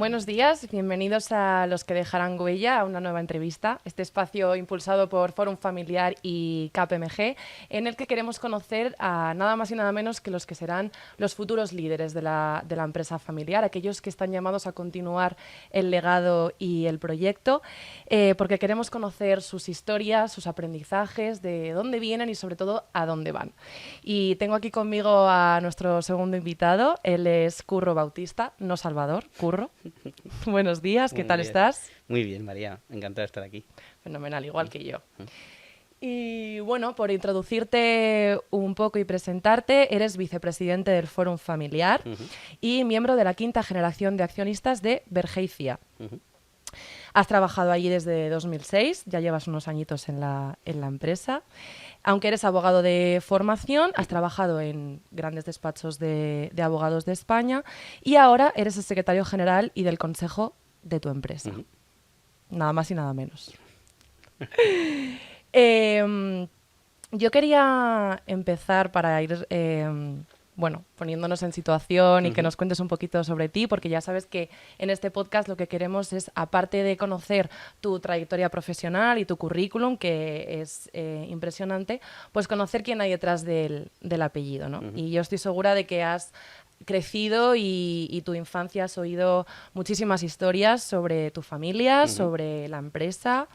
Buenos días, bienvenidos a Los que dejarán huella, a una nueva entrevista, este espacio impulsado por Fórum Familiar y KPMG, en el que queremos conocer a nada más y nada menos que los que serán los futuros líderes de la empresa familiar, aquellos que están llamados a continuar el legado y el proyecto, porque queremos conocer sus historias, sus aprendizajes, de dónde vienen y sobre todo a dónde van. Y tengo aquí conmigo a nuestro segundo invitado, él es Curro Bautista, no Salvador, Curro. Buenos días, ¿qué tal estás? Muy bien, María, encantado de estar aquí. Fenomenal, igual que yo. Y bueno, por introducirte un poco y presentarte, eres vicepresidente del Fórum Familiar y miembro de la quinta generación de accionistas de Vergeicia. Has trabajado allí desde 2006, ya llevas unos añitos en la empresa. Aunque eres abogado de formación, has trabajado en grandes despachos de abogados de España y ahora eres el secretario general y del consejo de tu empresa. Nada más y nada menos. Yo quería empezar para ir poniéndonos en situación y que nos cuentes un poquito sobre ti, porque ya sabes que en este podcast lo que queremos es, aparte de conocer tu trayectoria profesional y tu currículum, que es impresionante, pues conocer quién hay detrás del apellido, ¿no? Y yo estoy segura de que has crecido y tu infancia has oído muchísimas historias sobre tu familia, sobre la empresa,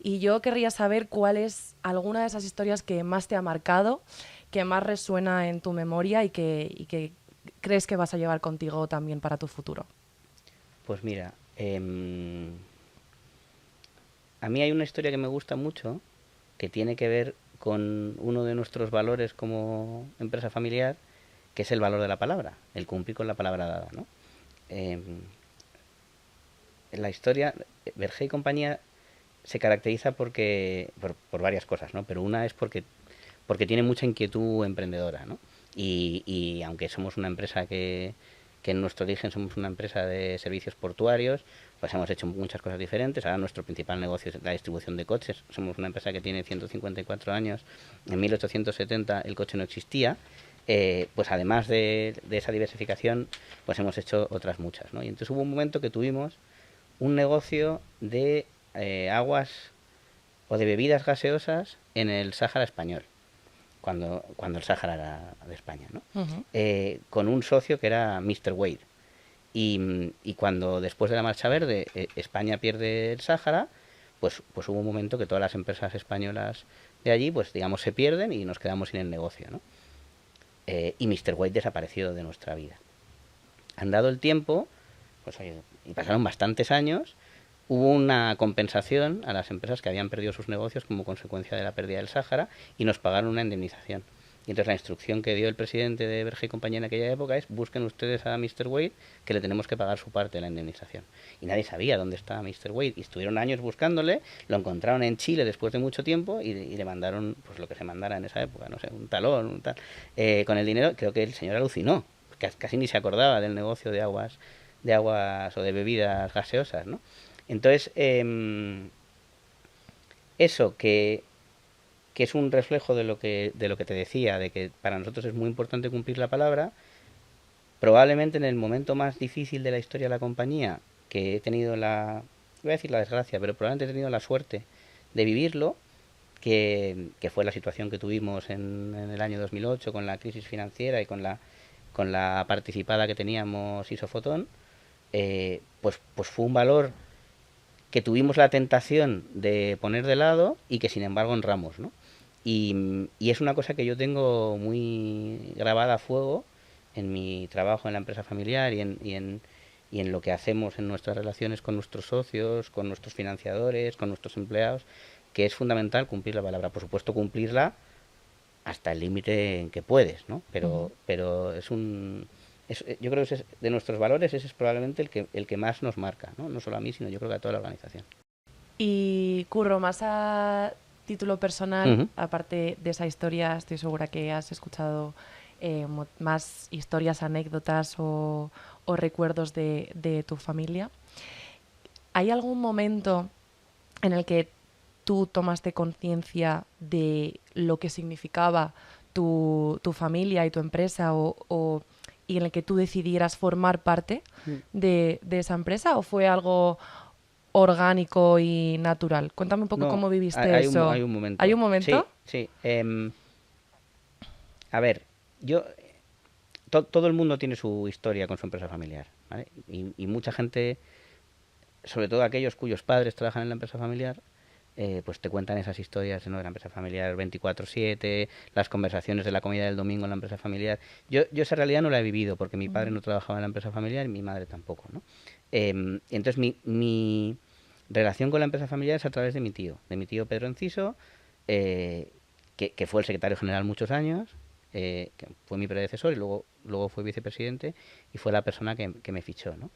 y yo querría saber cuál es alguna de esas historias que más te ha marcado, que más resuena en tu memoria y que crees que vas a llevar contigo también para tu futuro. Pues mira, a mí hay una historia que me gusta mucho, que tiene que ver con uno de nuestros valores como empresa familiar, que es el valor de la palabra, el cumplir con la palabra dada, ¿no? En la historia, Berger y compañía se caracteriza por varias cosas, ¿no? Pero una es porque tiene mucha inquietud emprendedora, ¿no? Y aunque somos una empresa que en nuestro origen somos una empresa de servicios portuarios, pues hemos hecho muchas cosas diferentes. Ahora nuestro principal negocio es la distribución de coches. Somos una empresa que tiene 154 años. En 1870 el coche no existía. Pues además de esa diversificación, pues hemos hecho otras muchas, ¿no? Y entonces hubo un momento que tuvimos un negocio de aguas o de bebidas gaseosas en el Sáhara español, cuando el Sáhara era de España, ¿no? Con un socio que era Mr. Wade. Y cuando después de la Marcha Verde España pierde el Sáhara, pues hubo un momento que todas las empresas españolas de allí, pues digamos, se pierden y nos quedamos sin el negocio, ¿no? Y Mr. Wade desapareció de nuestra vida. Han dado el tiempo, pues y pasaron bastantes años. Hubo una compensación a las empresas que habían perdido sus negocios como consecuencia de la pérdida del Sáhara y nos pagaron una indemnización. Y entonces la instrucción que dio el presidente de Berger y compañía en aquella época es: busquen ustedes a Mr. Wade, que le tenemos que pagar su parte de la indemnización. Y nadie sabía dónde estaba Mr. Wade. Y estuvieron años buscándole, lo encontraron en Chile después de mucho tiempo y le mandaron pues lo que se mandara en esa época, no sé, un talón, un tal. Con el dinero, creo que el señor alucinó, casi ni se acordaba del negocio de aguas o de bebidas gaseosas, ¿no? Entonces, eso que es un reflejo de lo que te decía, de que para nosotros es muy importante cumplir la palabra. Probablemente en el momento más difícil de la historia de la compañía, que he tenido voy a decir la desgracia, pero probablemente he tenido la suerte de vivirlo, que fue la situación que tuvimos en el año 2008 con la crisis financiera y con la participada que teníamos Isofotón, pues fue un valor que tuvimos la tentación de poner de lado y que sin embargo honramos, ¿no? Y es una cosa que yo tengo muy grabada a fuego en mi trabajo en la empresa familiar y en lo que hacemos en nuestras relaciones con nuestros socios, con nuestros financiadores, con nuestros empleados, que es fundamental cumplir la palabra. Por supuesto, cumplirla hasta el límite en que puedes, ¿no? Pero yo creo que de nuestros valores ese es probablemente el que más nos marca, ¿no? No solo a mí, sino yo creo que a toda la organización. Y Curro, más a título personal, aparte de esa historia, estoy segura que has escuchado más historias, anécdotas o recuerdos de tu familia. ¿Hay algún momento en el que tú tomaste conciencia de lo que significaba tu familia y tu empresa o y en el que tú decidieras formar parte de esa empresa, o fue algo orgánico y natural? Cuéntame un poco No, cómo viviste hay eso. hay un momento. ¿Hay un Sí, momento? sí. A ver, yo todo el mundo tiene su historia con su empresa familiar, ¿vale? Y mucha gente, sobre todo aquellos cuyos padres trabajan en la empresa familiar, pues te cuentan esas historias, ¿no? De la empresa familiar 24/7, las conversaciones de la comida del domingo en la empresa familiar. Yo esa realidad no la he vivido porque mi padre no trabajaba en la empresa familiar y mi madre tampoco, ¿no? Entonces mi relación con la empresa familiar es a través de mi tío Pedro Enciso, que fue el secretario general muchos años, que fue mi predecesor y luego fue vicepresidente y fue la persona que me fichó, ¿no?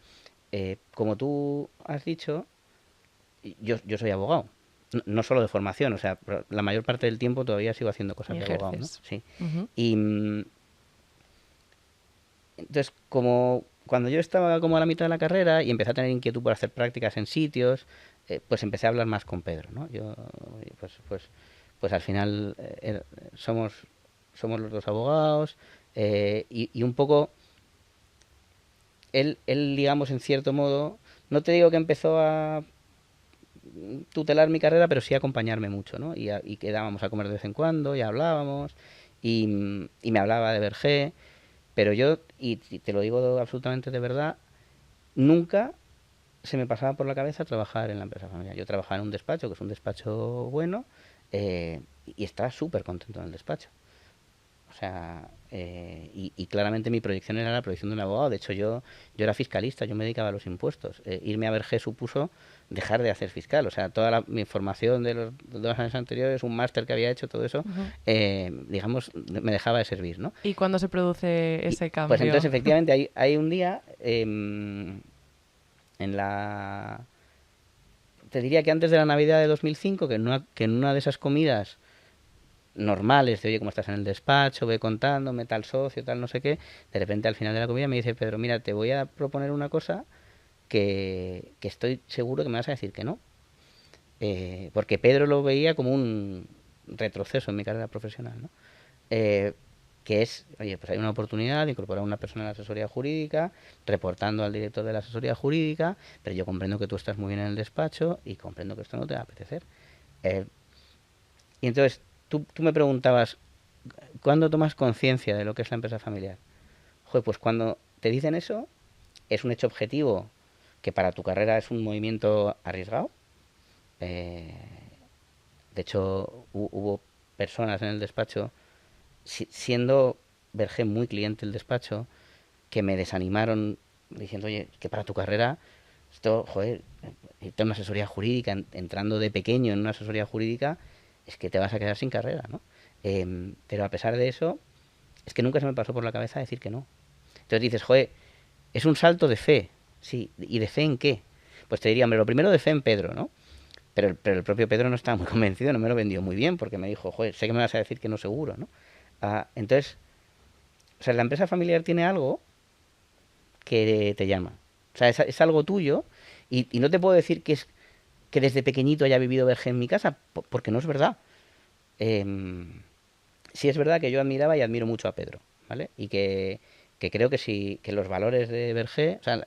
Como tú has dicho, yo soy abogado. No solo de formación, o sea, la mayor parte del tiempo todavía sigo haciendo Y cosas de abogado, ¿no? ejerces. Sí. Ujú. Y entonces, como cuando yo estaba como a la mitad de la carrera y empecé a tener inquietud por hacer prácticas en sitios, pues empecé a hablar más con Pedro, ¿no? Pues al final somos los dos abogados, y un poco él, digamos, en cierto modo, no te digo que empezó a tutelar mi carrera, pero sí acompañarme mucho, ¿no? Y quedábamos a comer de vez en cuando, y hablábamos, y me hablaba de Bergé, pero yo, y te lo digo absolutamente de verdad, nunca se me pasaba por la cabeza trabajar en la empresa familiar. Yo trabajaba en un despacho, que es un despacho bueno, y estaba súper contento en el despacho. O sea, y claramente mi proyección era la proyección de un abogado. De hecho, yo era fiscalista, yo me dedicaba a los impuestos. Irme a Bergé supuso dejar de hacer fiscal. O sea, mi formación de los 2 años anteriores, un máster que había hecho, todo eso, Ujú. digamos, me dejaba de servir, ¿no? ¿Y cuándo se produce Y, ese pues entonces, cambio? efectivamente, hay un día, en te diría que antes de la Navidad de 2005, que en una de esas comidas normales, de oye, ¿cómo estás en el despacho? Ve contándome, tal socio, tal no sé qué. De repente al final de la comida me dice, Pedro, mira, te voy a proponer una cosa que estoy seguro que me vas a decir que no. Porque Pedro lo veía como un retroceso en mi carrera profesional, ¿no? Eh, que es, oye, pues hay una oportunidad de incorporar a una persona en la asesoría jurídica, reportando al director de la asesoría jurídica, pero yo comprendo que tú estás muy bien en el despacho y comprendo que esto no te va a apetecer. Eh, y entonces tú me preguntabas, ¿cuándo tomas conciencia de lo que es la empresa familiar? Joder, pues cuando te dicen eso, es un hecho objetivo que para tu carrera es un movimiento arriesgado. Eh, de hecho, hubo personas en el despacho, siendo Berger muy cliente del despacho, que me desanimaron diciendo, oye, que para tu carrera, esto, joder, irte a una asesoría jurídica, entrando de pequeño en una asesoría jurídica, es que te vas a quedar sin carrera, ¿no? Pero a pesar de eso, es que nunca se me pasó por la cabeza decir que no. Entonces dices, joder, es un salto de fe, sí, ¿y de fe en qué? Pues te diría, hombre, lo primero de fe en Pedro, ¿no? Pero el propio Pedro no estaba muy convencido, no me lo vendió muy bien, porque me dijo, joder, sé que me vas a decir que no seguro, ¿no? Entonces, o sea, la empresa familiar tiene algo que te llama. O sea, es algo tuyo, y no te puedo decir que desde pequeñito haya vivido Verge en mi casa, porque no es verdad. Sí es verdad que yo admiraba y admiro mucho a Pedro, ¿vale? Y que creo que sí, que los valores de Verge, o sea,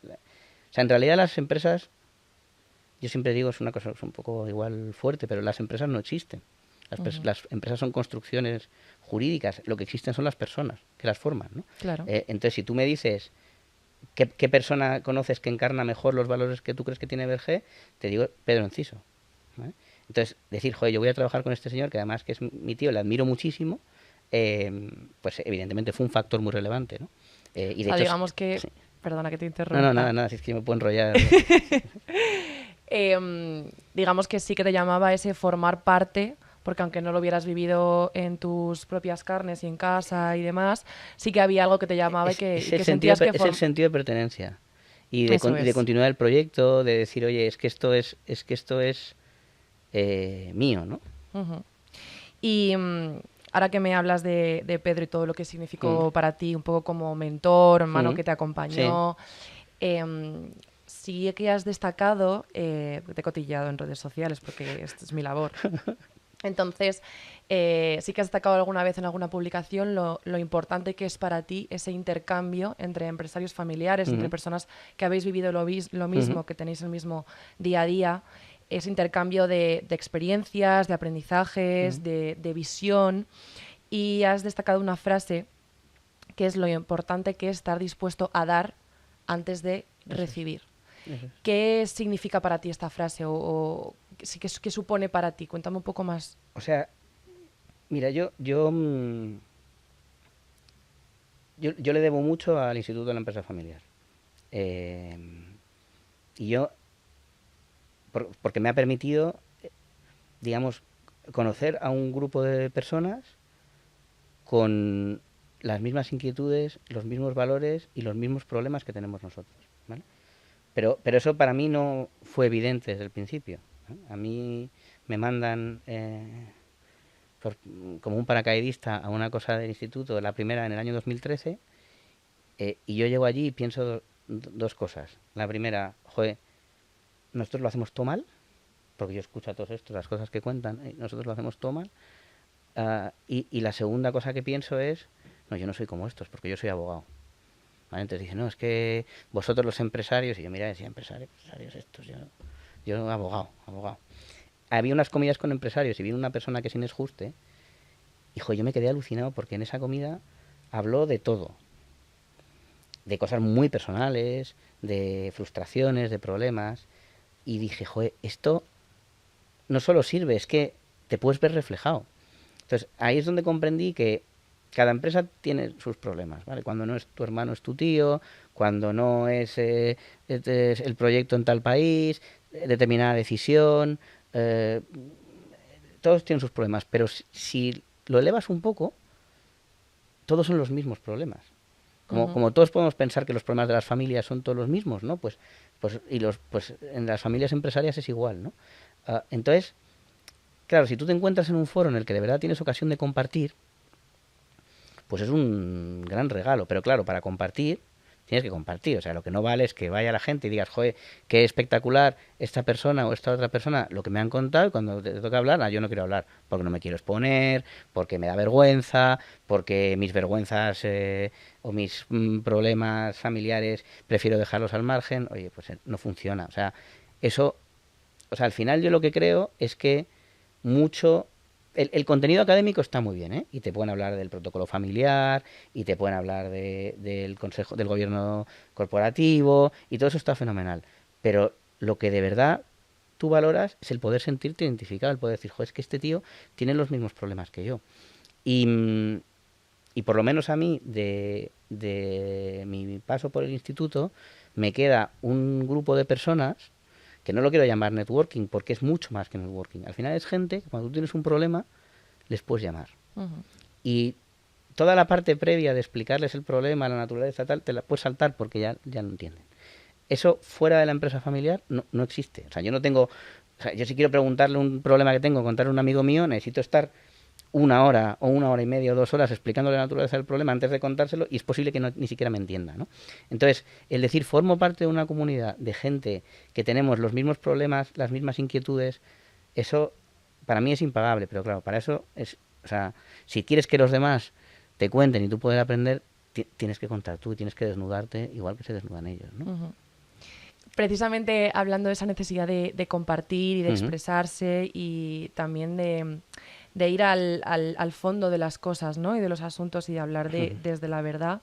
en realidad las empresas, yo siempre digo, es una cosa es un poco igual fuerte, pero las empresas no existen. Ujú. Las empresas son construcciones jurídicas, lo que existen son las personas que las forman, ¿no? Claro. Entonces, si tú me dices qué persona conoces que encarna mejor los valores que tú crees que tiene Verge, te digo Pedro Enciso, ¿vale? Entonces, decir, joder, yo voy a trabajar con este señor, que además que es mi tío, le admiro muchísimo, pues evidentemente fue un factor muy relevante, ¿no? O Y de sea, hecho, digamos que, sí. perdona que te No, no, nada, interrumpa. nada, si es que me puedo enrollar. Digamos que sí que te llamaba ese formar parte, porque aunque no lo hubieras vivido en tus propias carnes y en casa y demás, sí que había algo que te llamaba y Es, que, es y el que sentido, sentías que es el sentido de pertenencia. eso Y de es. continuar el proyecto, de decir, oye, es que esto es mío, ¿no? Ujú. Y ahora que me hablas de Pedro y todo lo que Mm, significó para ti, un poco como mentor, hermano mm, que te sí. acompañó, sí que has destacado, te he cotillado en redes sociales porque esto es mi labor, Entonces, sí que has destacado alguna vez en alguna publicación lo importante que es para ti ese intercambio entre empresarios familiares, entre personas que habéis vivido lo mismo, que tenéis el mismo día a día, ese intercambio de experiencias, de aprendizajes, de visión. Y has destacado una frase que es lo importante que es estar dispuesto a dar antes de recibir. Eso es. ¿Qué significa para ti esta frase o qué supone para ti? Cuéntame un poco más. O sea, mira, yo le debo mucho al Instituto de la Empresa Familiar. Eh, y yo, porque me ha permitido, digamos, conocer a un grupo de personas con las mismas inquietudes, los mismos valores y los mismos problemas que tenemos nosotros, ¿vale? Pero eso para mí no fue evidente desde el principio, ¿no? A mí me mandan como un paracaidista a una cosa del instituto, la primera en el año 2013, y yo llego allí y pienso dos cosas. La primera, joder, nosotros lo hacemos todo mal, porque yo escucho a todos estos, las cosas que cuentan, nosotros lo hacemos todo mal. Y la segunda cosa que pienso es, no, yo no soy como estos, porque yo soy abogado. ¿Vale? Entonces dice, no, es que vosotros los empresarios, y yo, mira, decía, empresarios estos, yo abogado. Había unas comidas con empresarios y vino una persona que sin es juste, hijo, yo me quedé alucinado porque en esa comida habló de todo, de cosas muy personales, de frustraciones, de problemas, y dije, joder, esto no solo sirve, es que te puedes ver reflejado. Entonces, ahí es donde comprendí que cada empresa tiene sus problemas, ¿vale? Cuando no es tu hermano, es tu tío, cuando no es el proyecto en tal país, determinada decisión, eh, todos tienen sus problemas, pero si lo elevas un poco, todos son los mismos problemas. Como todos podemos pensar que los problemas de las familias son todos los mismos, ¿no? Pues en las familias empresarias es igual, ¿no? Entonces, claro, si tú te encuentras en un foro en el que de verdad tienes ocasión de compartir, pues es un gran regalo. Pero claro, para compartir, tienes que compartir. O sea, lo que no vale es que vaya la gente y digas, joder, qué espectacular esta persona o esta otra persona lo que me han contado, y cuando te toca hablar, yo no quiero hablar, porque no me quiero exponer, porque me da vergüenza, porque mis vergüenzas o mis problemas familiares prefiero dejarlos al margen. Oye, pues no funciona. O sea, eso, o sea, al final yo lo que creo es que mucho el contenido académico está muy bien, ¿eh? Y te pueden hablar del protocolo familiar, y te pueden hablar del consejo del gobierno corporativo, y todo eso está fenomenal. Pero lo que de verdad tú valoras es el poder sentirte identificado, el poder decir, joder, es que este tío tiene los mismos problemas que yo. Y, y por lo menos a mí, de mi paso por el instituto, me queda un grupo de personas que no lo quiero llamar networking, porque es mucho más que networking. Al final es gente que cuando tú tienes un problema, les puedes llamar. Y toda la parte previa de explicarles el problema, la naturaleza, tal, te la puedes saltar porque ya lo entienden. Eso fuera de la empresa familiar no existe. O sea, yo no tengo... O sea, yo si quiero preguntarle un problema que tengo, contarle a un amigo mío, necesito estar una hora o una hora y media o 2 horas explicándole la naturaleza del problema antes de contárselo, y es posible que ni siquiera me entienda, ¿no? Entonces, el decir formo parte de una comunidad de gente que tenemos los mismos problemas, las mismas inquietudes, eso para mí es impagable, pero claro, para eso es, o sea, si quieres que los demás te cuenten y tú poder aprender, tienes que contar tú y tienes que desnudarte igual que se desnudan ellos, ¿no? Precisamente hablando de esa necesidad de compartir y de expresarse y también de ir al fondo de las cosas, ¿no? Y de los asuntos y de hablar desde la verdad.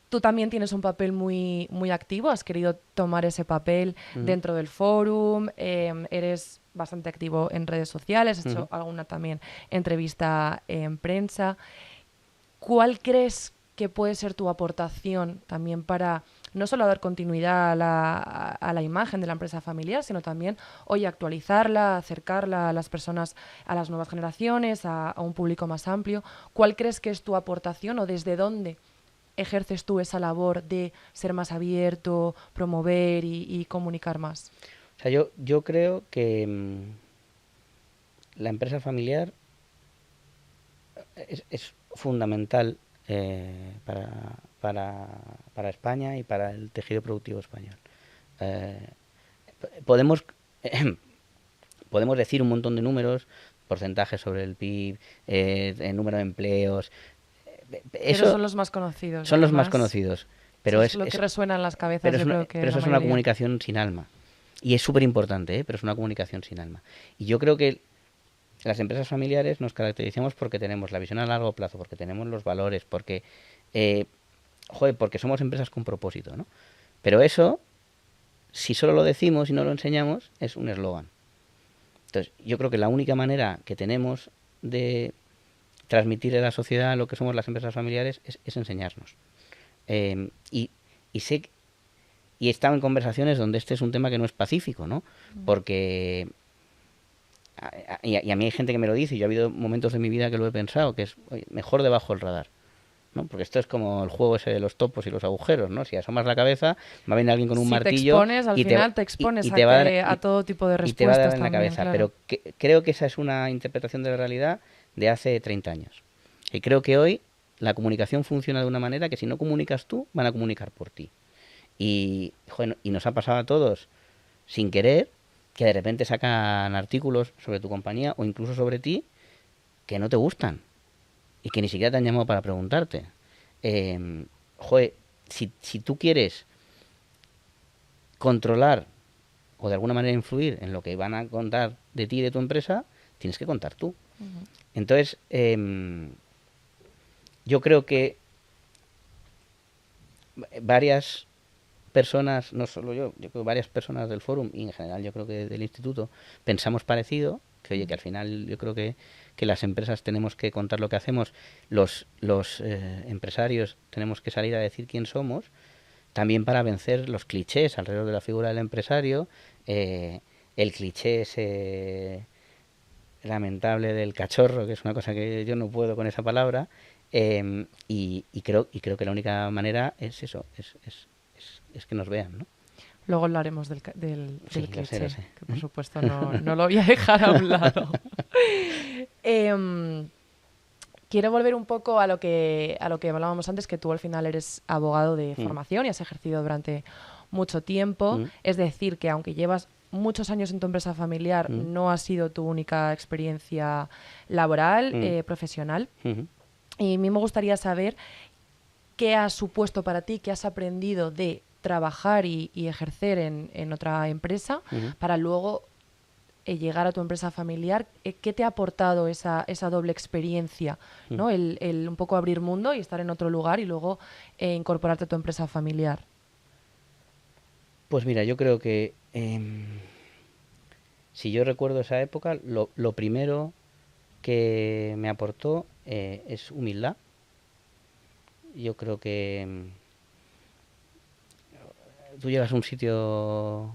Tú también tienes un papel muy, muy activo, has querido tomar ese papel dentro del fórum, eres bastante activo en redes sociales, has hecho alguna también entrevista en prensa. ¿Cuál crees que puede ser tu aportación también para no solo dar continuidad a la imagen de la empresa familiar, sino también, oye, actualizarla, acercarla a las personas, a las nuevas generaciones, a un público más amplio? ¿Cuál crees que es tu aportación o desde dónde ejerces tú esa labor de ser más abierto, promover y comunicar más? O sea, yo creo que la empresa familiar es fundamental para España y para el tejido productivo español. Eh, podemos, podemos decir un montón de números porcentajes sobre el PIB, el número de empleos. Pero son los más conocidos. Son los más además. conocidos. Pero Pero es lo que resuena en las cabezas, pero yo creo que pero eso la es una mayoría. comunicación sin alma. Y es súper importante, pero es una comunicación sin alma. Y yo creo que las empresas familiares nos caracterizamos porque tenemos la visión a largo plazo, porque tenemos los valores, porque, porque somos empresas con propósito, ¿no? Pero eso, si solo lo decimos y no lo enseñamos, es un eslogan. Entonces, yo creo que la única manera que tenemos de transmitirle a la sociedad lo que somos las empresas familiares es enseñarnos. Y sé y he estado en conversaciones donde este es un tema que no es pacífico, ¿no? Porque y a mí hay gente que me lo dice, y yo he habido momentos de mi vida que lo he pensado, que es oye, mejor debajo del radar, ¿no? Porque esto es como el juego ese de los topos y los agujeros, ¿no? Si asomas la cabeza, va a venir alguien con un Si te martillo expones, al y final te expones te va a dar, a todo tipo de y te va a dar respuestas en la también, cabeza. claro. Pero creo que esa es una interpretación de la realidad de hace 30 años. Y creo que hoy la comunicación funciona de una manera que si no comunicas tú, van a comunicar por ti. Y, bueno, y nos ha pasado a todos, sin querer, que de repente sacan artículos sobre tu compañía o incluso sobre ti que no te gustan y que ni siquiera te han llamado para preguntarte. Eh, joder, si tú quieres controlar o de alguna manera influir en lo que van a contar de ti y de tu empresa, tienes que contar tú. Entonces, yo creo que varias personas, no solo yo creo que varias personas del fórum y en general yo creo que del instituto pensamos parecido, que oye, que al final yo creo que las empresas tenemos que contar lo que hacemos, los empresarios tenemos que salir a decir quién somos, también para vencer los clichés alrededor de la figura del empresario, el cliché ese lamentable del cachorro, que es una cosa que yo no puedo con esa palabra, y creo que la única manera es eso, es que nos vean, ¿no? Luego hablaremos Sí, del lo sé, cliché, lo sé. que por supuesto no lo voy a dejar a un lado. Em, Quiero volver un poco a lo que hablábamos antes, que tú al final eres abogado de formación y has ejercido durante mucho tiempo. Es decir, que aunque llevas muchos años en tu empresa familiar, no ha sido tu única experiencia laboral, profesional. Y a mí me gustaría saber qué ha supuesto para ti, qué has aprendido de trabajar y ejercer en otra empresa para luego llegar a tu empresa familiar. ¿Qué te ha aportado esa doble experiencia? ¿No? El un poco abrir mundo y estar en otro lugar y luego incorporarte a tu empresa familiar. Pues mira, yo creo que si yo recuerdo esa época, lo primero que me aportó es humildad. Yo creo que tú llegas a un sitio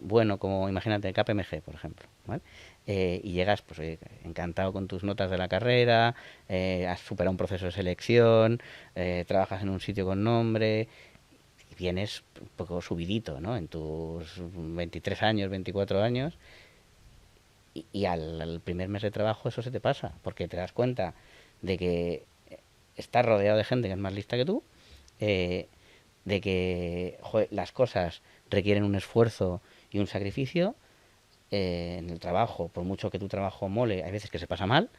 bueno, como imagínate KPMG, por ejemplo, ¿vale? Y llegas pues encantado con tus notas de la carrera, has superado un proceso de selección, trabajas en un sitio con nombre y vienes un poco subidito, ¿no? En tus 23 años, 24 años y al primer mes de trabajo eso se te pasa, porque te das cuenta de que estás rodeado de gente que es más lista que tú, de que joder, las cosas requieren un esfuerzo y un sacrificio en el trabajo, por mucho que tu trabajo mole, hay veces que se pasa mal,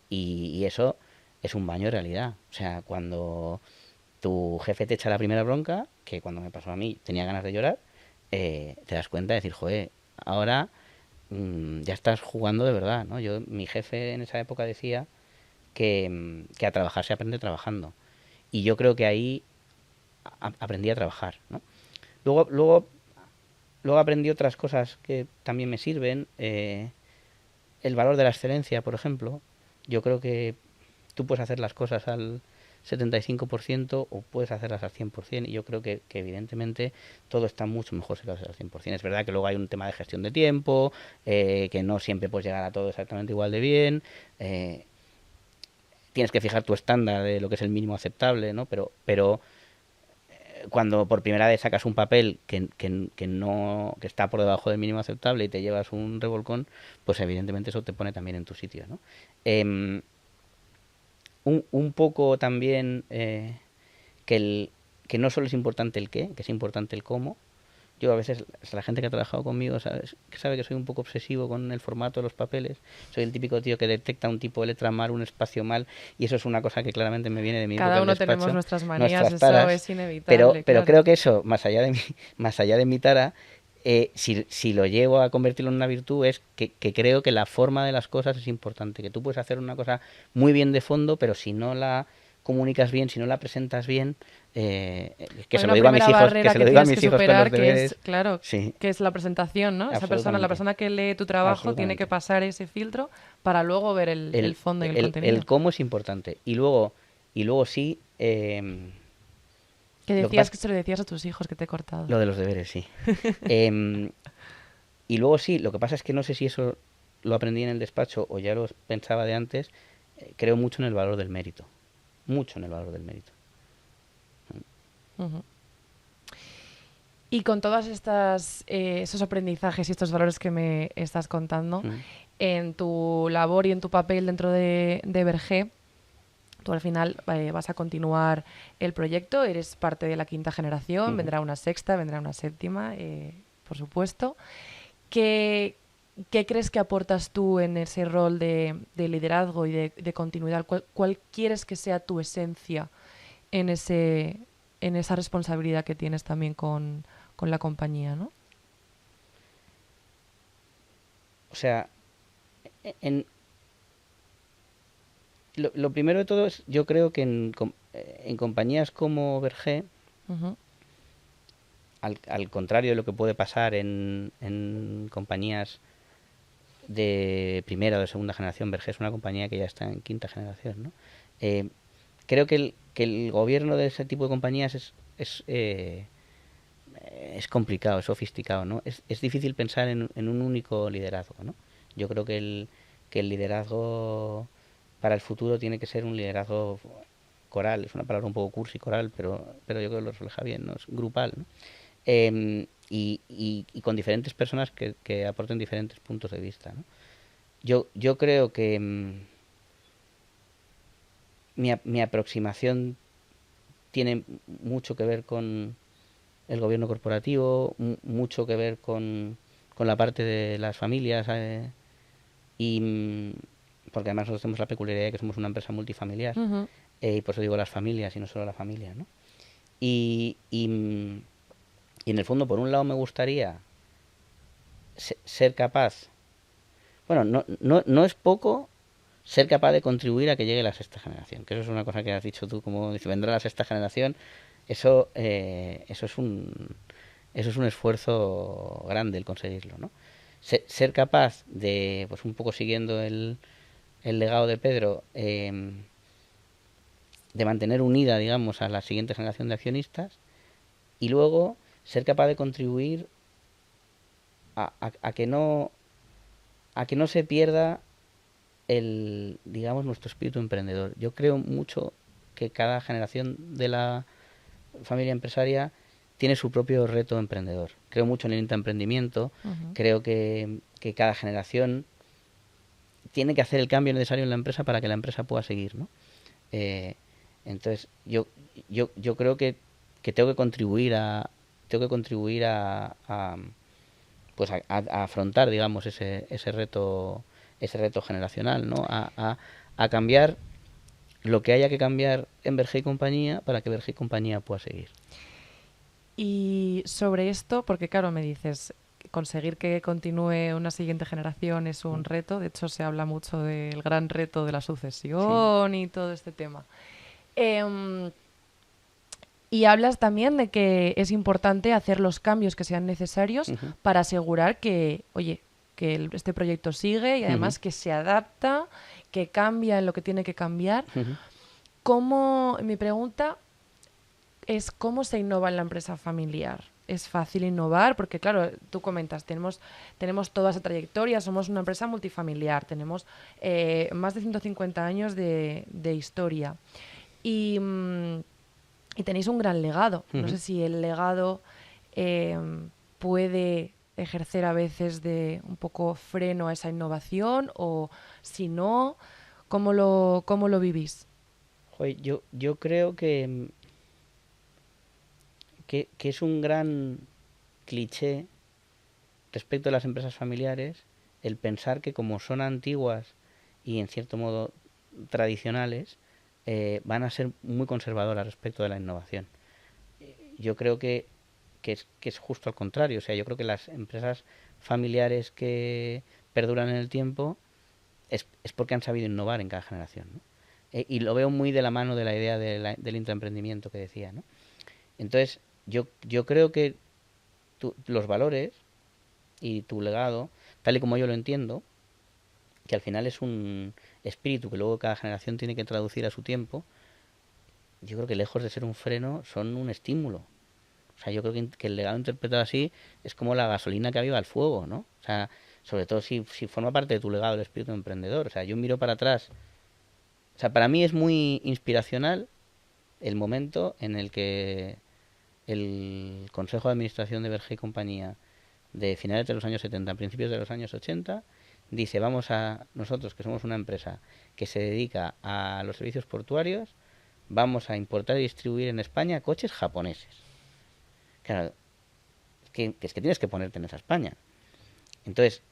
y eso es un baño de realidad. O sea, cuando tu jefe te echa la primera bronca, que cuando me pasó a mí tenía ganas de llorar, te das cuenta de decir, joder, ahora ya estás jugando de verdad, ¿no? Mi jefe en esa época decía que a trabajar se aprende trabajando. Y yo creo que ahí aprendí a trabajar, ¿no? Luego aprendí otras cosas que también me sirven. El valor de la excelencia, por ejemplo. Yo creo que tú puedes hacer las cosas al 75% o puedes hacerlas al 100%, y yo creo que evidentemente todo está mucho mejor si lo haces al 100%. Es verdad que luego hay un tema de gestión de tiempo, que no siempre puedes llegar a todo exactamente igual de bien, tienes que fijar tu estándar de lo que es el mínimo aceptable, ¿no? Pero cuando por primera vez sacas un papel que está por debajo del mínimo aceptable y te llevas un revolcón, pues evidentemente eso te pone también en tu sitio, ¿no? Un poco también que no solo es importante el qué, que es importante el cómo. Yo a veces, la gente que ha trabajado conmigo sabe que soy un poco obsesivo con el formato de los papeles. Soy el típico tío que detecta un tipo de letra mal, un espacio mal, y eso es una cosa que claramente me viene de mi época Cada del uno tenemos despacho, nuestras manías, nuestras eso taras. es inevitable, Pero claro. creo que eso, más allá de mi tara, si lo llevo a convertirlo en una virtud, es que creo que la forma de las cosas es importante. Que tú puedes hacer una cosa muy bien de fondo, pero si no la comunicas bien, si no la presentas bien, que Hay se lo una digo a mis primera hijos, que barrera se lo que digo a tienes que mis hijos con los superar, que es, deberes. claro, Sí, que es la presentación, ¿no? Esa persona, la absolutamente, persona que lee tu trabajo tiene que absolutamente. pasar ese filtro para luego ver el fondo y el El contenido. cómo es importante. Y luego sí, Que lo que decías pasa que se lo decías a tus hijos, que te he cortado. lo de los deberes, sí. Em, y luego sí, lo que pasa es que no sé si eso lo aprendí en el despacho o ya lo pensaba de antes. Creo mucho en el valor del mérito. Mucho en el valor del mérito. Ujú. Y con todas estas esos aprendizajes y estos valores que me estás contando, Mm, en tu labor y en tu papel dentro de Bergé, tú al final vas a continuar el proyecto, eres parte de la quinta generación, ujú. vendrá una sexta, vendrá una séptima, por supuesto. ¿Qué, ¿Qué crees que aportas tú en ese rol de liderazgo y de continuidad? ¿Cuál quieres que sea tu esencia en en esa responsabilidad que tienes también con la compañía, ¿no? O sea, en, lo primero de todo es, yo creo que en compañías como Berger, Ujú, al contrario de lo que puede pasar en compañías de primera o de segunda generación, Berger es una compañía que ya está en quinta generación, ¿no? Eh, Creo que el gobierno de ese tipo de compañías es complicado, es sofisticado, ¿no? Es difícil pensar en un único liderazgo, ¿no? Yo creo que el liderazgo para el futuro tiene que ser un liderazgo coral, es una palabra un poco cursi, coral, pero yo creo que lo refleja bien, ¿no? Es grupal, ¿no? Y con diferentes personas que aporten diferentes puntos de vista, ¿no? Yo creo que mi aproximación tiene mucho que ver con el gobierno corporativo, mucho que ver con la parte de las familias, y porque además nosotros tenemos la peculiaridad de que somos una empresa multifamiliar, ujú. y por eso digo las familias y no solo la familia, ¿no? Y, y, mm, y en el fondo, por un lado, me gustaría ser capaz, bueno, no es poco ser capaz de contribuir a que llegue la sexta generación, que eso es una cosa que has dicho tú, como dice, vendrá la sexta generación, eso es un esfuerzo grande el conseguirlo, ¿no? Ser capaz de, pues un poco siguiendo el legado de Pedro, de mantener unida, digamos, a la siguiente generación de accionistas y luego ser capaz de contribuir a que no se pierda digamos, nuestro espíritu emprendedor. Yo creo mucho que cada generación de la familia empresaria tiene su propio reto emprendedor. Creo mucho en el intraemprendimiento, Ujú. creo que cada generación tiene que hacer el cambio necesario en la empresa para que la empresa pueda seguir, ¿no? Eh, entonces, yo creo que tengo que contribuir pues a afrontar, digamos, ese reto generacional, ¿no? A cambiar lo que haya que cambiar en Berge y compañía para que Berge y compañía pueda seguir. Y sobre esto, porque claro, me dices, conseguir que continúe una siguiente generación es un reto. De hecho, se habla mucho del gran reto de la Sí. sucesión y todo este tema. Em, y hablas también de que es importante hacer los cambios que sean necesarios Ujú, para asegurar que, oye, que este proyecto sigue y ujú, además que se adapta, que cambia en lo que tiene que cambiar. ujú, Mi pregunta es cómo se innova en la empresa familiar. Es fácil innovar porque, claro, tú comentas, tenemos toda esa trayectoria, somos una empresa multifamiliar, tenemos más de 150 años de historia y, y tenéis un gran legado. No ujú. sé si el legado eh, puede ejercer a veces de un poco freno a esa innovación o si no, cómo lo vivís? Joder, yo creo que es un gran cliché respecto a las empresas familiares el pensar que como son antiguas y en cierto modo tradicionales, van a ser muy conservadoras respecto de la innovación. Yo creo que es justo al contrario. O sea, yo creo que las empresas familiares que perduran en el tiempo es porque han sabido innovar en cada generación, ¿no? Y lo veo muy de la mano de la idea del intraemprendimiento que decía, ¿no? Entonces, yo creo que los valores y tu legado, tal y como yo lo entiendo, que al final es un espíritu que luego cada generación tiene que traducir a su tiempo, yo creo que lejos de ser un freno, son un estímulo. O sea, yo creo que el legado interpretado así es como la gasolina que aviva el fuego, ¿no? O sea, sobre todo si forma parte de tu legado el espíritu emprendedor. O sea, yo miro para atrás. O sea, para mí es muy inspiracional el momento en el que el Consejo de Administración de Berger y Compañía de finales de los años 70, principios de los años 80, dice, nosotros que somos una empresa que se dedica a los servicios portuarios, vamos a importar y distribuir en España coches japoneses. Claro, es que tienes que ponerte en esa España. Entonces,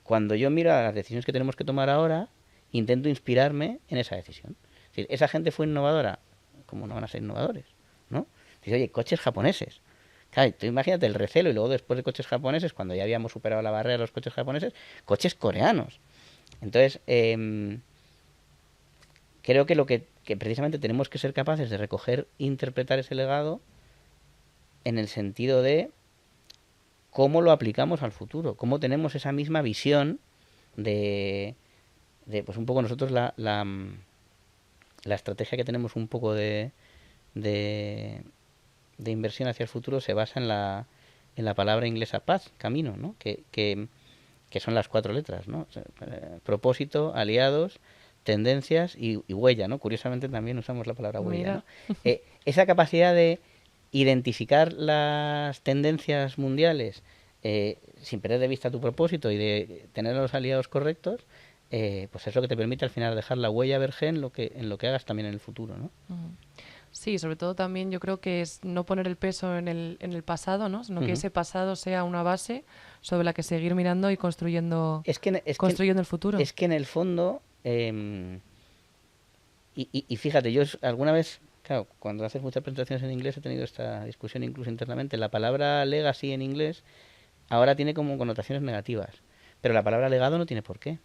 cuando yo miro a las decisiones que tenemos que tomar ahora, intento inspirarme en esa decisión. Es decir, esa gente fue innovadora, ¿cómo no van a ser innovadores? ¿No? Dice, oye, coches japoneses. Claro, tú imagínate el recelo y luego después de coches japoneses, cuando ya habíamos superado la barrera de los coches japoneses, coches coreanos. Entonces, creo que que precisamente tenemos que ser capaces de recoger e interpretar ese legado en el sentido de cómo lo aplicamos al futuro, cómo tenemos esa misma visión de pues un poco nosotros la estrategia que tenemos un poco de, de inversión hacia el futuro se basa en la palabra inglesa path, camino, ¿no? Que son las 4 letras, ¿no? O sea, propósito, aliados, tendencias y huella, ¿no? Curiosamente también usamos la palabra huella, ¿no? Esa capacidad de identificar las tendencias mundiales sin perder de vista tu propósito y de tener a los aliados correctos, pues es lo que te permite al final dejar la huella Berger en lo que hagas también en el futuro, ¿no? Sí, sobre todo también yo creo que es no poner el peso en el pasado, ¿no? Sino que ese pasado sea una base sobre la que seguir mirando y construyendo el futuro. Es que en el fondo, y fíjate, yo alguna vez, claro, cuando haces muchas presentaciones en inglés he tenido esta discusión incluso internamente. La palabra legacy en inglés ahora tiene como connotaciones negativas, pero la palabra legado no tiene por qué.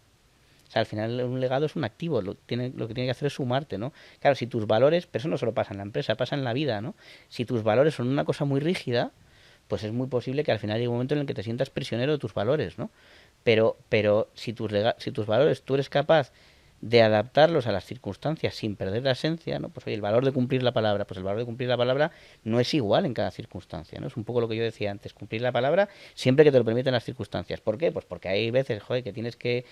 O sea, al final un legado es un activo, lo que tiene que hacer es sumarte, ¿no? Claro, si tus valores, pero eso no solo pasa en la empresa, pasa en la vida, ¿no? Si tus valores son una cosa muy rígida, pues es muy posible que al final llegue un momento en el que te sientas prisionero de tus valores, ¿no? Pero si tus valores tú eres capaz de adaptarlos a las circunstancias sin perder la esencia, ¿no? Pues oye, el valor de cumplir la palabra, pues el valor de cumplir la palabra no es igual en cada circunstancia, ¿no? Es un poco lo que yo decía antes, cumplir la palabra siempre que te lo permiten las circunstancias. ¿Por qué? Pues porque hay veces, joder, que tienes que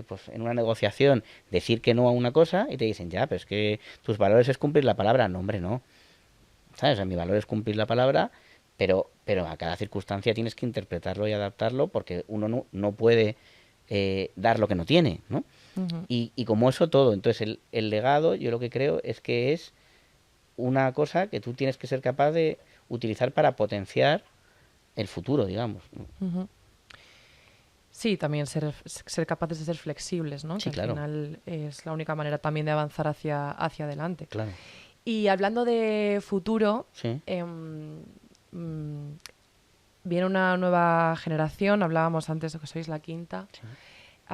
pues en una negociación decir que no a una cosa y te dicen, ya, pero es que tus valores es cumplir la palabra. No, hombre, no. ¿Sabes? O sea, mi valor es cumplir la palabra, pero a cada circunstancia tienes que interpretarlo y adaptarlo porque uno no puede dar lo que no tiene, ¿no? Y como eso todo, entonces el legado, yo lo que creo es que es una cosa que tú tienes que ser capaz de utilizar para potenciar el futuro, digamos, ¿no? Sí, también ser capaces de ser flexibles, ¿no? Sí, que claro. al final es la única manera también de avanzar hacia adelante. Claro. Y hablando de futuro, Sí. Viene una nueva generación, hablábamos antes de que sois la quinta. Sí.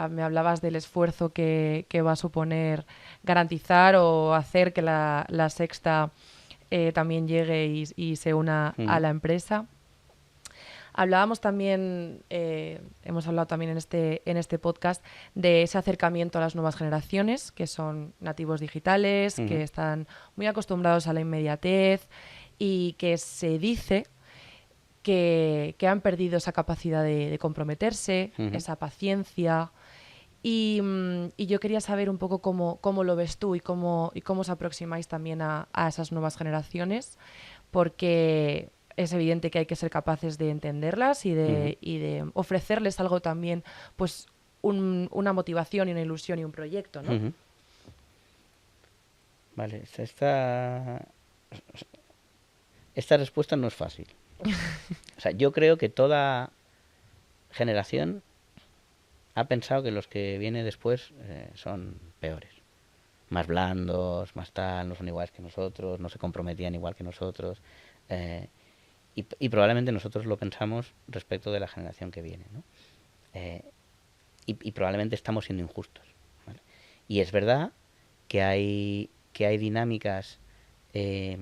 Me hablabas del esfuerzo que va a suponer garantizar o hacer que la sexta también llegue y se una a la empresa. Hablábamos también, hemos hablado también en este podcast de ese acercamiento a las nuevas generaciones, que son nativos digitales, que están muy acostumbrados a la inmediatez y que se dice que han perdido esa capacidad de comprometerse, esa paciencia. Y yo quería saber un poco cómo lo ves tú y cómo os aproximáis también a esas nuevas generaciones, porque es evidente que hay que ser capaces de entenderlas y de ofrecerles algo también, pues una motivación y una ilusión y un proyecto, ¿no? Vale, esta respuesta no es fácil, O sea, yo creo que toda generación ha pensado que los que vienen después son peores. Más blandos, más tal, no son iguales que nosotros, no se comprometían igual que nosotros. eh, y probablemente nosotros lo pensamos respecto de la generación que viene, ¿no? Eh, y probablemente estamos siendo injustos, ¿vale? Y es verdad que hay dinámicas, eh,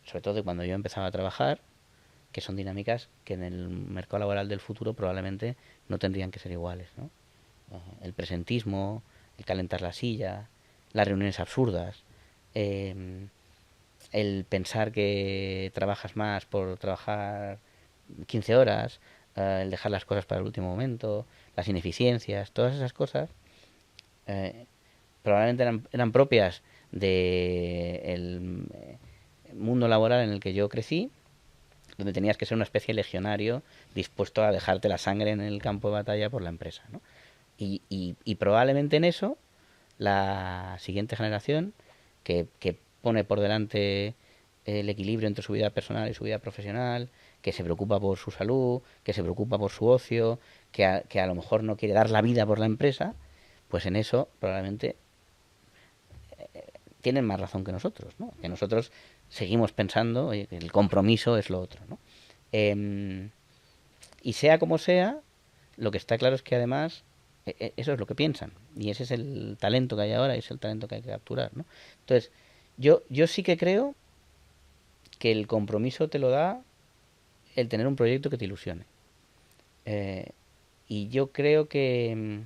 sobre todo de cuando yo empezaba a trabajar, que son dinámicas que en el mercado laboral del futuro probablemente no tendrían que ser iguales, ¿no? El presentismo, el calentar la silla, las reuniones absurdas, eh, el pensar que trabajas más por trabajar 15 horas, el dejar las cosas para el último momento, las ineficiencias, todas esas cosas eh, probablemente eran propias del mundo laboral en el que yo crecí, donde tenías que ser una especie de legionario dispuesto a dejarte la sangre en el campo de batalla por la empresa, ¿no? Y probablemente en eso la siguiente generación, que pone por delante el equilibrio entre su vida personal y su vida profesional, que se preocupa por su salud, que se preocupa por su ocio, que a lo mejor no quiere dar la vida por la empresa, pues en eso probablemente tienen más razón que nosotros, ¿no? Que nosotros seguimos pensando que el compromiso es lo otro, ¿no? Eh, y sea como sea, lo que está claro es que además eso es lo que piensan. Y ese es el talento que hay ahora y es el talento que hay que capturar, ¿no? Entonces, yo sí que creo que el compromiso te lo da el tener un proyecto que te ilusione. Eh, y yo creo que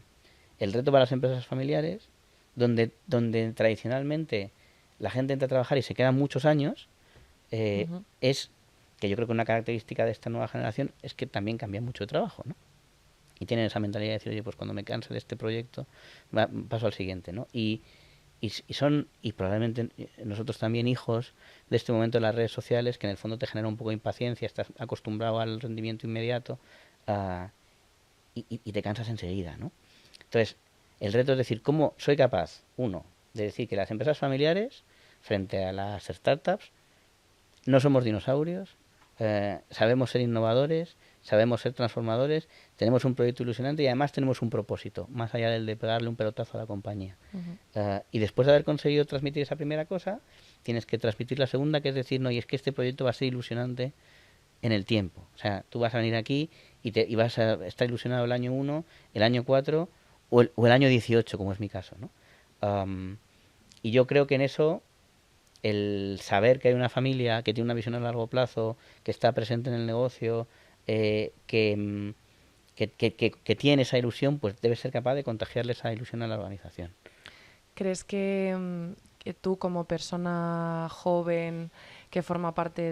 el reto para las empresas familiares, donde tradicionalmente la gente entra a trabajar y se queda muchos años, Ujú. es que yo creo que una característica de esta nueva generación es que también cambia mucho de trabajo, ¿no? Y tienen esa mentalidad de decir, oye, pues cuando me canse de este proyecto, paso al siguiente, ¿no? Y probablemente nosotros también hijos de este momento de las redes sociales, que en el fondo te genera un poco de impaciencia, estás acostumbrado al rendimiento inmediato uh, y te cansas enseguida, ¿no? Entonces, el reto es decir, ¿cómo soy capaz, uno, de decir que las empresas familiares, frente a las startups, no somos dinosaurios, sabemos ser innovadores, sabemos ser transformadores, tenemos un proyecto ilusionante y además tenemos un propósito, más allá del de pegarle un pelotazo a la compañía. Ujú. Y después de haber conseguido transmitir esa primera cosa, tienes que transmitir la segunda, que es decir, no, y es que este proyecto va a ser ilusionante en el tiempo. O sea, tú vas a venir aquí y vas a estar ilusionado el año 1, el año 4 o el año 18, como es mi caso, ¿no? Y yo creo que en eso el saber que hay una familia que tiene una visión a largo plazo, que está presente en el negocio, que tiene esa ilusión, pues debe ser capaz de contagiarle esa ilusión a la organización. ¿Crees que tú como persona joven que forma parte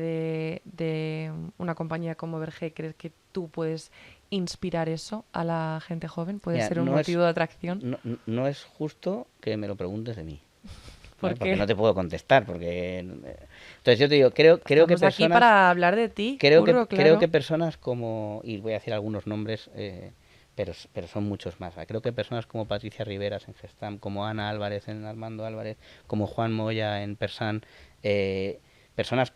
de una compañía como Verge, crees que tú puedes inspirar eso a la gente joven? ¿Puede Mira, ser un motivo de atracción? no es justo que me lo preguntes de mí, ¿Por ¿vale? Porque no qué? te puedo contestar, porque entonces yo te digo, creo que Estamos aquí personas, para hablar de ti, curro, creo claro. que personas como, y voy a decir algunos nombres, pero son muchos más. Creo que personas como Patricia Riveras en Gestam, como Ana Álvarez en Armando Álvarez, como Juan Moya en Persan, personas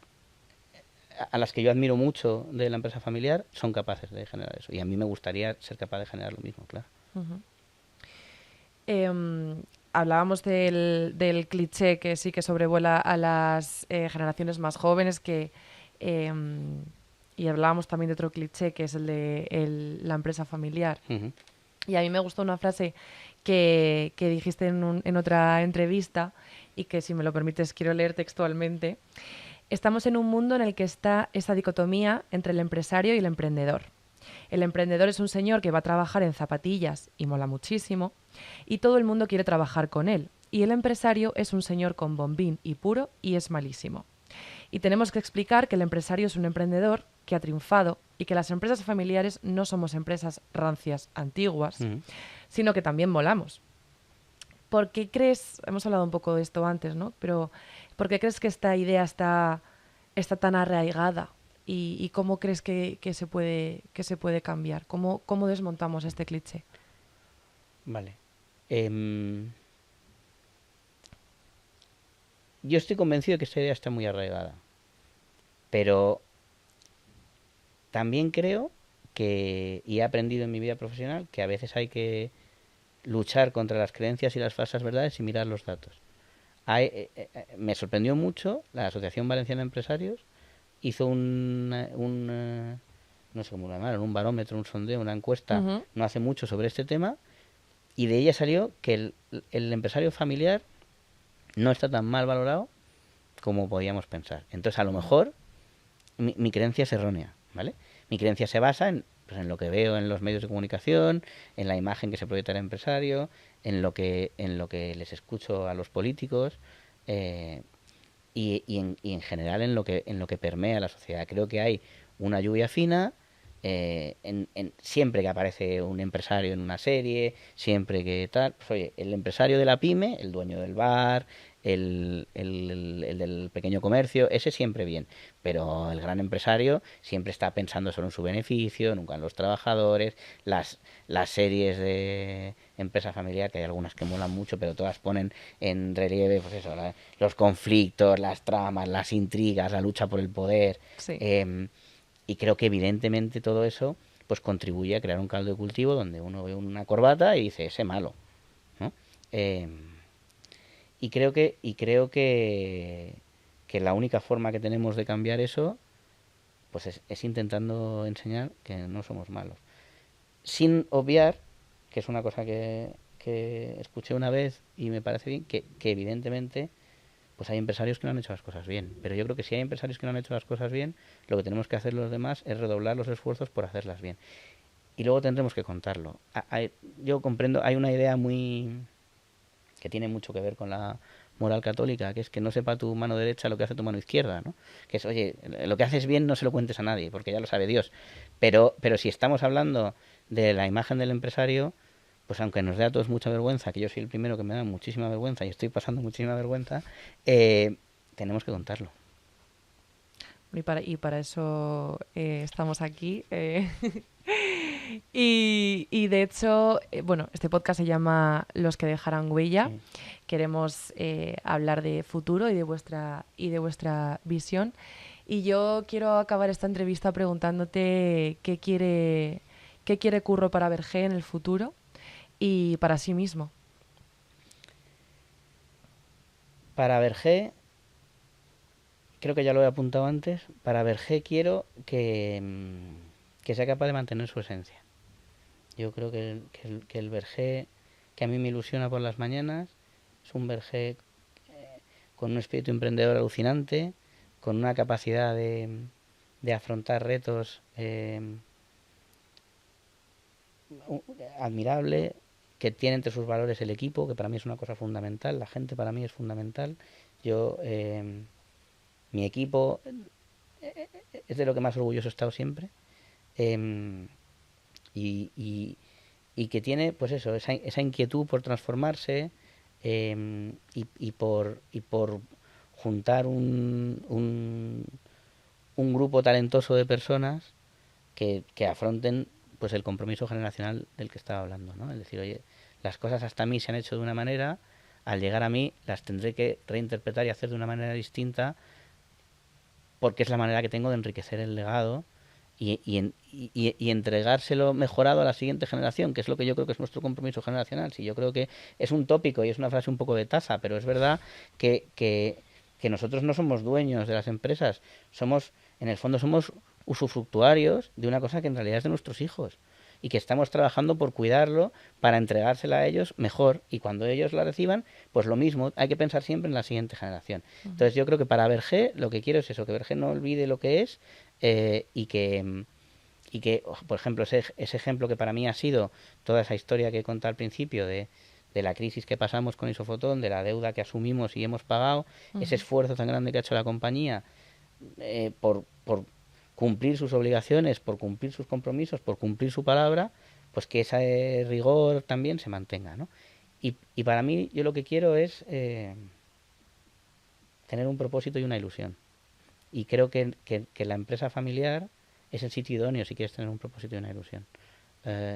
a las que yo admiro mucho de la empresa familiar, son capaces de generar eso. Y a mí me gustaría ser capaz de generar lo mismo, claro. Ujú. Em, Hablábamos del cliché que sí que sobrevuela a las generaciones más jóvenes em, y hablábamos también de otro cliché que es el de la empresa familiar. Ujú. Y a mí me gustó una frase que dijiste en otra entrevista y que, si me lo permites, quiero leer textualmente. Estamos en un mundo en el que está esa dicotomía entre el empresario y el emprendedor. El emprendedor es un señor que va a trabajar en zapatillas y mola muchísimo, y todo el mundo quiere trabajar con él. Y el empresario es un señor con bombín y puro y es malísimo. Y tenemos que explicar que el empresario es un emprendedor que ha triunfado y que las empresas familiares no somos empresas rancias antiguas, Ujú. sino que también molamos. ¿Por qué crees, hemos hablado un poco de esto antes, ¿no? Pero ¿por qué crees que esta idea está tan arraigada? ¿Y cómo crees que se puede cambiar? ¿Cómo desmontamos este cliché? Vale. Em, yo estoy convencido de que esta idea está muy arraigada, pero también creo y he aprendido en mi vida profesional, que a veces hay que luchar contra las creencias y las falsas verdades y mirar los datos. Me sorprendió mucho, la Asociación Valenciana de Empresarios hizo no sé cómo lo llamaron, un barómetro, un sondeo, una encuesta, Ujú. no hace mucho sobre este tema, y de ella salió que el empresario familiar no está tan mal valorado como podíamos pensar. Entonces, a lo mejor, mi creencia es errónea, ¿vale? Mi creencia se basa pues, en lo que veo en los medios de comunicación, en la imagen que se proyecta el empresario, en lo que les escucho a los políticos, eh, y en general en lo que permea la sociedad. Creo que hay una lluvia fina, siempre que aparece un empresario en una serie, siempre que tal, pues oye, el empresario de la pyme, el dueño del bar, el del pequeño comercio, ese siempre bien, pero el gran empresario siempre está pensando solo en su beneficio, nunca en los trabajadores. Las series de empresa familiar, que hay algunas que molan mucho, pero todas ponen en relieve, pues eso, los conflictos, las tramas, las intrigas, la lucha por el poder. Sí. Y creo que evidentemente todo eso pues contribuye a crear un caldo de cultivo donde uno ve una corbata y dice, ese malo, ¿no? Eh, y creo que la única forma que tenemos de cambiar eso pues es intentando enseñar que no somos malos. Sin obviar, que es una cosa que escuché una vez y me parece bien, que evidentemente pues hay empresarios que no han hecho las cosas bien. Pero yo creo que si hay empresarios que no han hecho las cosas bien, lo que tenemos que hacer los demás es redoblar los esfuerzos por hacerlas bien. Y luego tendremos que contarlo. Yo comprendo, hay una idea que tiene mucho que ver con la moral católica, que es que no sepa tu mano derecha lo que hace tu mano izquierda, ¿no? Que es, oye, lo que haces bien no se lo cuentes a nadie, porque ya lo sabe Dios. Pero si estamos hablando de la imagen del empresario, pues aunque nos dé a todos mucha vergüenza, que yo soy el primero que me da muchísima vergüenza y estoy pasando muchísima vergüenza, tenemos que contarlo. Y para eso estamos aquí. Y de hecho, bueno, este podcast se llama Los que dejarán huella. Sí. Queremos hablar de futuro y de vuestra visión. Y yo quiero acabar esta entrevista preguntándote qué quiere Curro para Vergé en el futuro y para sí mismo. Para Vergé, creo que ya lo he apuntado antes, para Vergé quiero que sea capaz de mantener su esencia. Yo creo que el Vergé que a mí me ilusiona por las mañanas es un Vergé con un espíritu emprendedor alucinante, con una capacidad de afrontar retos admirable, que tiene entre sus valores el equipo, que para mí es una cosa fundamental, la gente para mí es fundamental. Yo, mi equipo es de lo que más orgulloso he estado siempre. eh, y, y- y que tiene pues eso, esa inquietud por transformarse, y por juntar un grupo talentoso de personas que afronten pues el compromiso generacional del que estaba hablando, ¿no? Es decir, oye, las cosas hasta mí se han hecho de una manera, al llegar a mí las tendré que reinterpretar y hacer de una manera distinta, porque es la manera que tengo de enriquecer el legado y entregárselo mejorado a la siguiente generación, que es lo que yo creo que es nuestro compromiso generacional. Sí, yo creo que es un tópico y es una frase un poco de taza, pero es verdad que nosotros no somos dueños de las empresas, en el fondo somos usufructuarios de una cosa que en realidad es de nuestros hijos y que estamos trabajando por cuidarlo para entregársela a ellos mejor, y cuando ellos la reciban, pues lo mismo, hay que pensar siempre en la siguiente generación. Entonces yo creo que para Vergé lo que quiero es eso, que Vergé no olvide lo que es, y que, por ejemplo, ese ejemplo que para mí ha sido toda esa historia que he contado al principio de la crisis que pasamos con Isofotón, de la deuda que asumimos y hemos pagado, ese Ujú. esfuerzo tan grande que ha hecho la compañía por cumplir sus obligaciones, por cumplir sus compromisos, por cumplir su palabra, pues que ese rigor también se mantenga, ¿no? Y para mí yo lo que quiero es tener un propósito y una ilusión. Y creo que la empresa familiar es el sitio idóneo si quieres tener un propósito y una ilusión.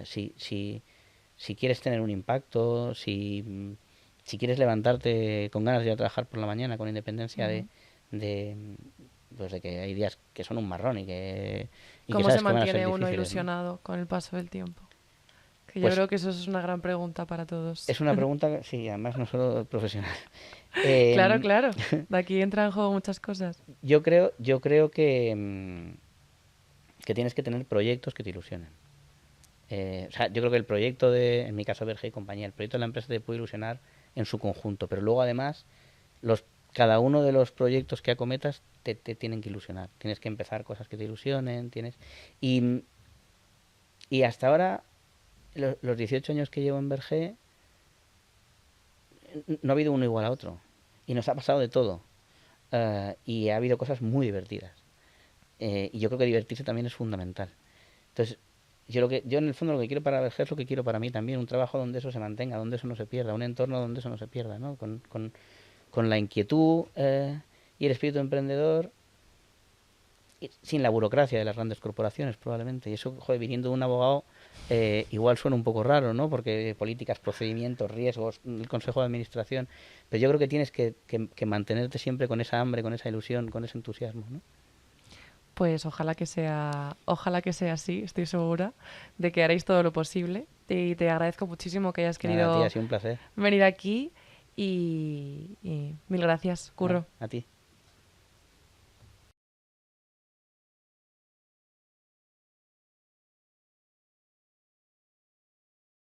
Si quieres tener un impacto, si quieres levantarte con ganas de ir a trabajar por la mañana, con independencia de, pues de que hay días que son un marrón y que ¿Cómo sabes se que van a ser mantiene uno difíciles, ¿no? ilusionado con el paso del tiempo? Que yo Pues creo que eso es una gran pregunta para todos. es una pregunta, sí, además no solo profesional. Claro, Em, claro. De aquí entran en juego muchas cosas. yo creo que tienes que tener proyectos que te ilusionen. O sea, yo creo que el proyecto en mi caso, Verge y compañía, el proyecto de la empresa te puede ilusionar en su conjunto, pero luego además, cada uno de los proyectos que acometas te tienen que ilusionar. Tienes que empezar cosas que te ilusionen, y, y hasta ahora, los 18 años que llevo en Verge, no ha habido uno igual a otro. Y nos ha pasado de todo. Y ha habido cosas muy divertidas. Y yo creo que divertirse también es fundamental. Entonces, yo en el fondo lo que quiero para Verge es lo que quiero para mí también, un trabajo donde eso se mantenga, donde eso no se pierda, un entorno donde eso no se pierda, ¿no? Con la inquietud y el espíritu emprendedor, sin la burocracia de las grandes corporaciones probablemente. Y eso, joder, viniendo de un abogado, igual suena un poco raro, ¿no? Porque políticas, procedimientos, riesgos, el consejo de administración. Pero yo creo que tienes que mantenerte siempre con esa hambre, con esa ilusión, con ese entusiasmo, ¿no? Pues ojalá que sea así, estoy segura de que haréis todo lo posible. Y te agradezco muchísimo que hayas Nada, a ti ha querido sido un placer. venir aquí y mil gracias, Nada, Curro. a ti.